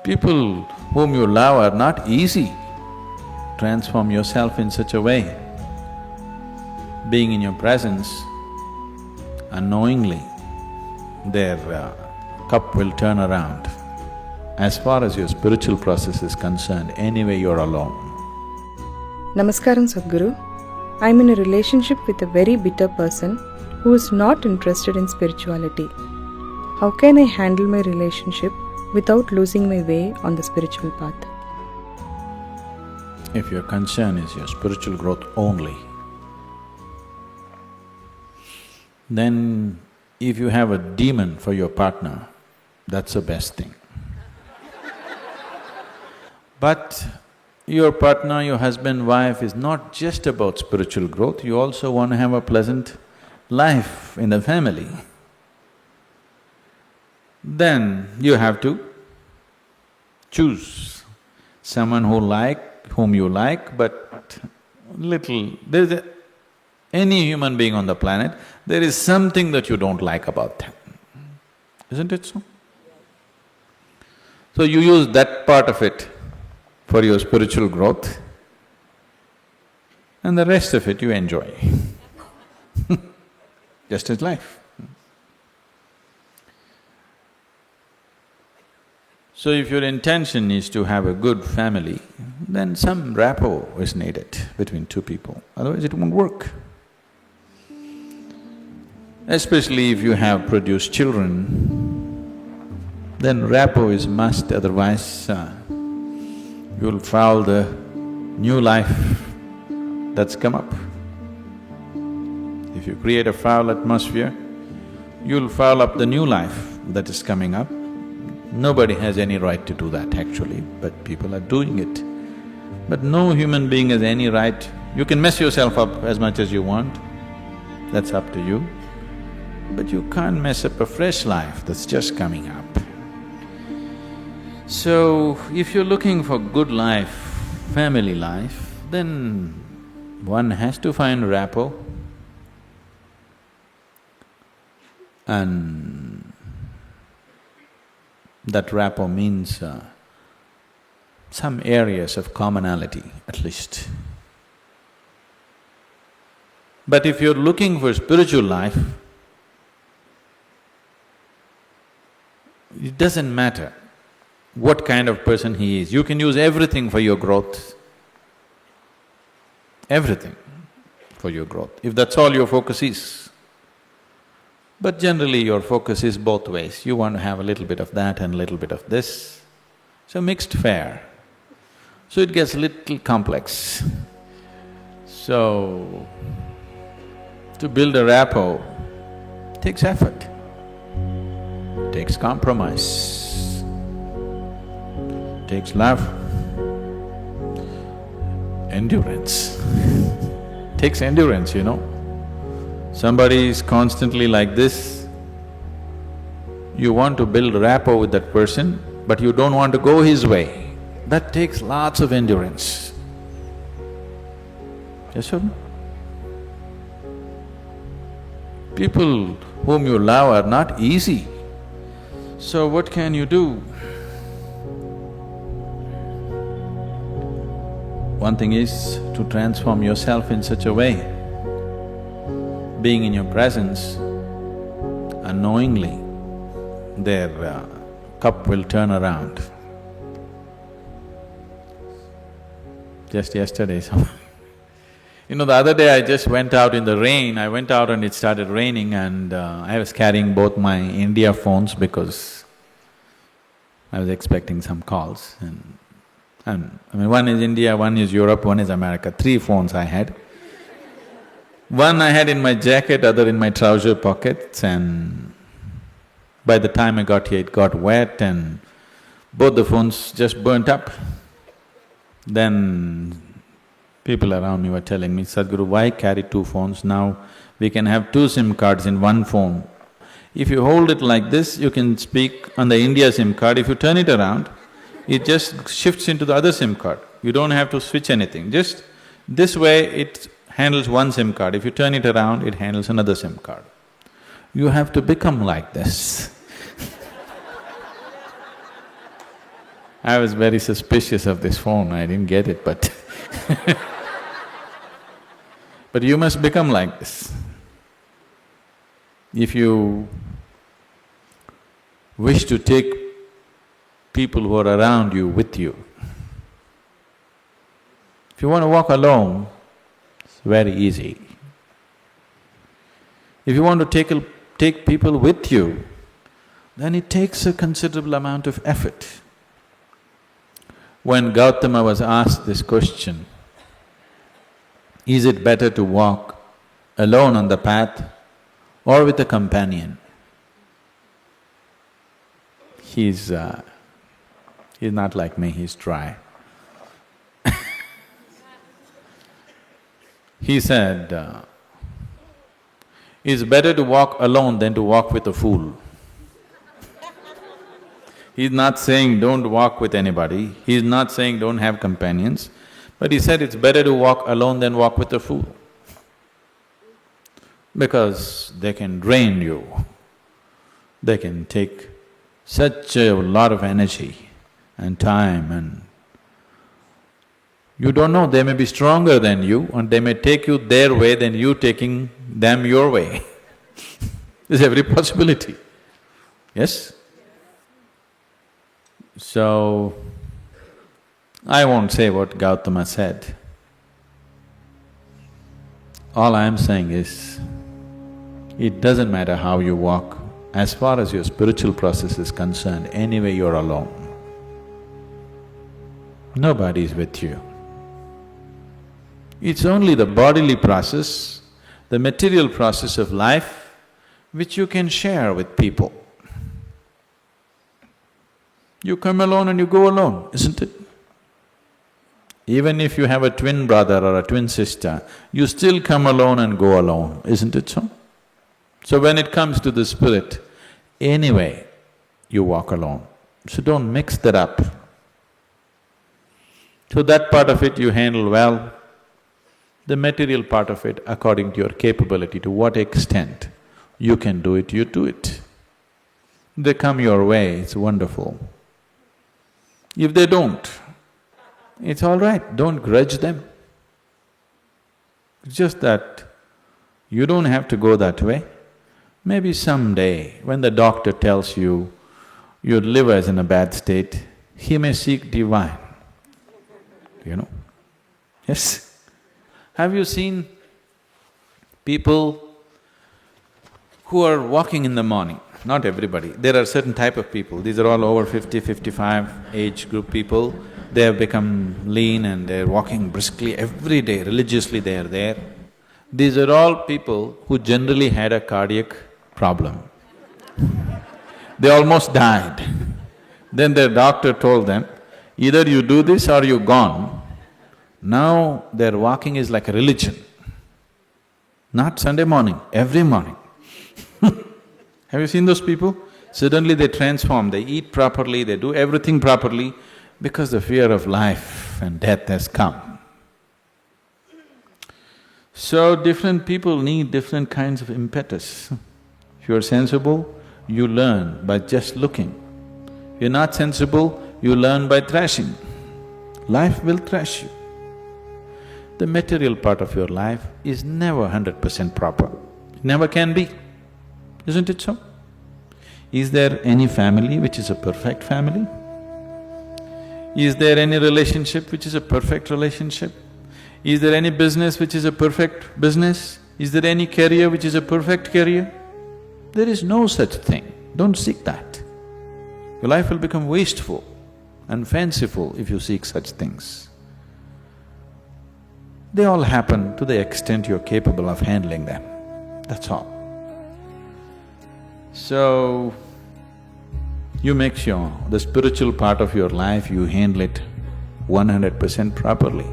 People whom you love are not easy. Transform yourself in such a way. Being in your presence, unknowingly, their cup will turn around. As far as your spiritual process is concerned, anyway you're alone. Namaskaram Sadhguru. I'm in a relationship with a very bitter person who is not interested in spirituality. How can I handle my relationship without losing my way on the spiritual path? If your concern is your spiritual growth only, then if you have a demon for your partner, that's the best thing. But your partner, your husband, wife is not just about spiritual growth, you also want to have a pleasant life in the family. Then you have to choose someone whom you like, but any human being on the planet, there is something that you don't like about them, isn't it so? So you use that part of it for your spiritual growth, and the rest of it you enjoy. Just as life. So if your intention is to have a good family, then some rapport is needed between two people, otherwise it won't work. Especially if you have produced children, then rapport is must, otherwise you'll foul the new life that's come up. If you create a foul atmosphere, you'll foul up the new life that is coming up. Nobody has any right to do that actually, but people are doing it. But no human being has any right… You can mess yourself up as much as you want, that's up to you. But you can't mess up a fresh life that's just coming up. So, if you're looking for good life, family life, then one has to find rapport. And that rapport means some areas of commonality at least. But if you're looking for spiritual life, it doesn't matter what kind of person he is, you can use everything for your growth, everything for your growth, if that's all your focus is. But generally your focus is both ways, you want to have a little bit of that and a little bit of this, so mixed fare. So it gets a little complex. So, to build a rapport takes effort, takes compromise, takes love, endurance. Takes endurance, you know. Somebody is constantly like this, you want to build rapport with that person, but you don't want to go his way. That takes lots of endurance. Yes or no? People whom you love are not easy. So what can you do? One thing is to transform yourself in such a way, being in your presence, unknowingly, their cup will turn around. Just yesterday, you know, the other day I just went out in the rain, I went out and it started raining and I was carrying both my India phones because I was expecting some calls and I mean, one is India, one is Europe, one is America, 3 phones I had. One I had in my jacket, other in my trouser pockets, and by the time I got here it got wet and both the phones just burnt up. Then people around me were telling me, Sadhguru, why carry 2 phones? Now we can have 2 SIM cards in one phone. If you hold it like this, you can speak on the India SIM card. If you turn it around, it just shifts into the other SIM card. You don't have to switch anything, just this way it handles one SIM card. If you turn it around, it handles another SIM card. You have to become like this. I was very suspicious of this phone, I didn't get it, but but you must become like this. If you wish to take people who are around you with you, if you want to walk alone, it's very easy. If you want to take people with you, then it takes a considerable amount of effort. When Gautama was asked this question, is it better to walk alone on the path or with a companion? He's not like me, he's dry. He said, it's better to walk alone than to walk with a fool. He's not saying don't walk with anybody, he's not saying don't have companions, but he said it's better to walk alone than walk with a fool. Because they can drain you, they can take such a lot of energy and time, and you don't know, they may be stronger than you and they may take you their way than you taking them your way. There's every possibility, yes? So, I won't say what Gautama said. All I am saying is, it doesn't matter how you walk, as far as your spiritual process is concerned, anyway you're alone. Nobody is with you. It's only the bodily process, the material process of life, which you can share with people. You come alone and you go alone, isn't it? Even if you have a twin brother or a twin sister, you still come alone and go alone, isn't it so? So when it comes to the spirit, anyway, you walk alone. So don't mix that up. So that part of it you handle well. The material part of it, according to your capability, to what extent you can do it, you do it. They come your way, it's wonderful. If they don't, it's all right, don't grudge them. It's just that you don't have to go that way. Maybe someday, when the doctor tells you your liver is in a bad state, he may seek divine, you know. Yes? Have you seen people who are walking in the morning? Not everybody, there are certain type of people, these are all over 50, 55 age group people. They have become lean and they're walking briskly every day, religiously they are there. These are all people who generally had a cardiac problem. They almost died. Then their doctor told them, either you do this or you're gone. Now their walking is like a religion. Not Sunday morning, every morning. Have you seen those people? Suddenly they transform, they eat properly, they do everything properly because the fear of life and death has come. So different people need different kinds of impetus. If you're sensible, you learn by just looking. If you're not sensible, you learn by thrashing. Life will thrash you. The material part of your life is never 100% proper, it never can be, isn't it so? Is there any family which is a perfect family? Is there any relationship which is a perfect relationship? Is there any business which is a perfect business? Is there any career which is a perfect career? There is no such thing, don't seek that. Your life will become wasteful and fanciful if you seek such things. They all happen to the extent you're capable of handling them, that's all. So, you make sure the spiritual part of your life, you handle it 100% properly.